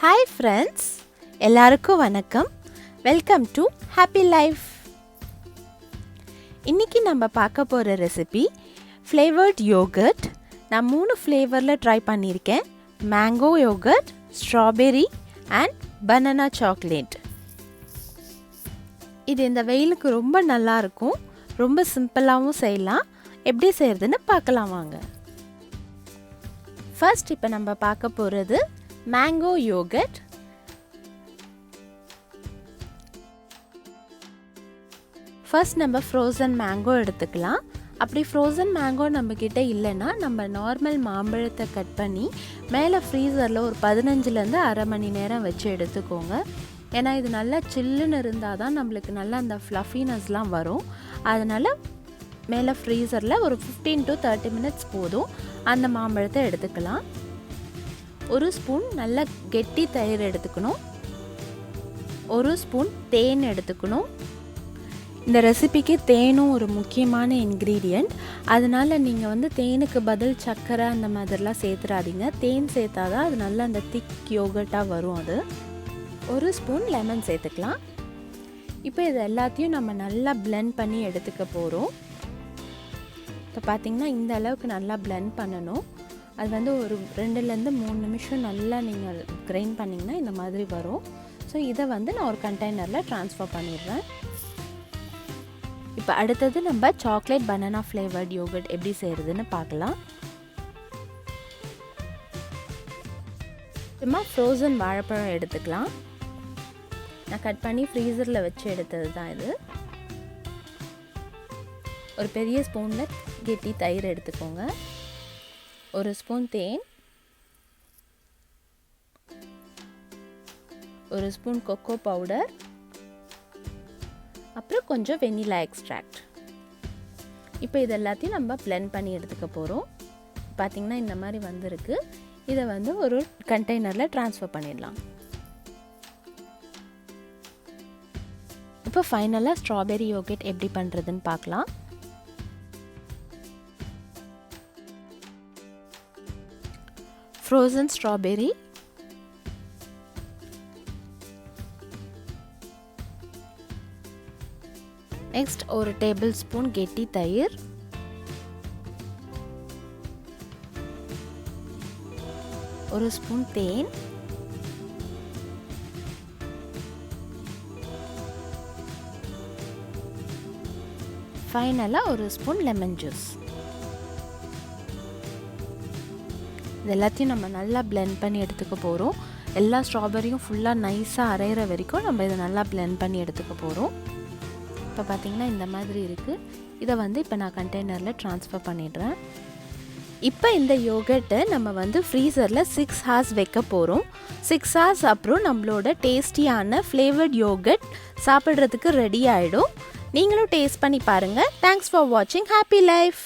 Hi friends, எல்லாருக்கும் வணக்கம். Welcome to happy life. இன்னைக்கு நம்ம பார்க்க போகிற ரெசிபி ஃப்ளேவர்ட் யோகர்ட். நான் 3 ஃப்ளேவரில் ட்ரை பண்ணியிருக்கேன். Mango yoghurt, strawberry and banana chocolate. இது இந்த வெயிலுக்கு ரொம்ப நல்லாயிருக்கும். ரொம்ப சிம்பிளாகவும் செய்யலாம். எப்படி செய்கிறதுன்னு பார்க்கலாம் வாங்க. ஃபர்ஸ்ட் இப்போ நம்ம பார்க்க போகிறது மேங்கோ யோகர்ட். ஃபர்ஸ்ட் நம்ம ஃப்ரோசன் மேங்கோ எடுத்துக்கலாம். அப்படி ஃப்ரோசன் மேங்கோ நம்மக்கிட்ட இல்லைன்னா நம்ம நார்மல் மாம்பழத்தை கட் பண்ணி மேலே ஃப்ரீசரில் ஒரு 15லேருந்து அரை மணி நேரம் வச்சு எடுத்துக்கோங்க. ஏன்னா இது நல்லா சில்லுன்னு இருந்தால் தான் நம்மளுக்கு நல்லா அந்த ஃப்ளஃபினஸ்லாம் வரும். அதனால் மேலே ஃப்ரீசரில் ஒரு 15 to 30 மினிட்ஸ் போதும். அந்த மாம்பழத்தை எடுத்துக்கலாம். ஒரு ஸ்பூன் நல்ல கெட்டி தயிர் எடுத்துக்கணும். ஒரு ஸ்பூன் தேன் எடுத்துக்கணும். இந்த ரெசிபிக்கு தேனும் ஒரு முக்கியமான இன்க்ரீடியண்ட். அதனால் நீங்கள் தேனுக்கு பதில் சர்க்கரை அந்த மாதிரிலாம் சேர்த்துடாதீங்க. தேன் சேர்த்தா தான் அது நல்லா அந்த திக் யோகர்ட்டாக வரும். அது ஒரு ஸ்பூன் லெமன் சேர்த்துக்கலாம். இப்போ இது எல்லாத்தையும் நம்ம நல்லா பிளெண்ட் பண்ணி எடுத்துக்க போகிறோம். இப்போ பார்த்திங்கன்னா இந்த அளவுக்கு நல்லா பிளெண்ட் பண்ணணும். அது ஒரு 2லேருந்து 3 நிமிஷம் நல்லா நீங்கள் கிரைண்ட் பண்ணிங்கன்னா இந்த மாதிரி வரும். ஸோ இதை நான் ஒரு கண்டெய்னரில் ட்ரான்ஸ்ஃபர் பண்ணிடுறேன். இப்போ அடுத்தது நம்ம சாக்லேட் பனானா ஃப்ளேவர்ட் யோகர்ட் எப்படி செய்கிறதுன்னு பார்க்கலாம். சும்மா ஃப்ரோசன் வாழைப்பழம் எடுத்துக்கலாம். நான் கட் பண்ணி ஃப்ரீசரில் வச்சு எடுத்தது தான் இது. ஒரு பெரிய ஸ்பூனில் கெட்டி தயிர் எடுத்துக்கோங்க. ஒரு ஸ்பூன் தேன், ஒரு ஸ்பூன் கொக்கோ பவுடர், அப்புறம் கொஞ்சம் வெனிலா எக்ஸ்ட்ராக்ட். இப்போ இது எல்லாத்தையும் நம்ம பிளெண்ட் பண்ணி எடுத்துக்க போகிறோம். பார்த்திங்கன்னா இந்த மாதிரி வந்திருக்கு. இதை ஒரு கண்டெய்னரில் ட்ரான்ஸ்ஃபர் பண்ணிடலாம். இப்போ ஃபைனலாக ஸ்ட்ராபெரி யோகர்ட் எப்படி பண்ணுறதுன்னு பார்க்கலாம். ஃப்ரோசன் ஸ்ட்ராபெரி, நெக்ஸ்ட் ஒரு டேபிள் ஸ்பூன் கெட்டி தயிர், ஒரு ஸ்பூன் தேன், ஃபைனலாக ஒரு ஸ்பூன் லெமன் ஜூஸ். இது எல்லாத்தையும் நம்ம நல்லா பிளெண்ட் பண்ணி எடுத்துக்க போகிறோம். எல்லா ஸ்ட்ராபெரியும் ஃபுல்லாக நைஸாக அரைகிற வரைக்கும் நம்ம இதை நல்லா பிளெண்ட் பண்ணி எடுத்துக்க போகிறோம். இப்போ பார்த்திங்கன்னா இந்த மாதிரி இருக்குது. இதை இப்போ நான் கண்டெய்னரில் ட்ரான்ஸ்ஃபர் பண்ணிடுறேன். இப்போ இந்த யோகர்ட்டை நம்ம ஃப்ரீசரில் 6 hours வைக்க போகிறோம். 6 hours அப்புறம் நம்மளோட டேஸ்டியான ஃப்ளேவர்ட் யோகர்ட் சாப்பிட்றதுக்கு ரெடி ஆகிடும். நீங்களும் டேஸ்ட் பண்ணி பாருங்கள். தேங்க்ஸ் ஃபார் வாட்சிங். Happy life.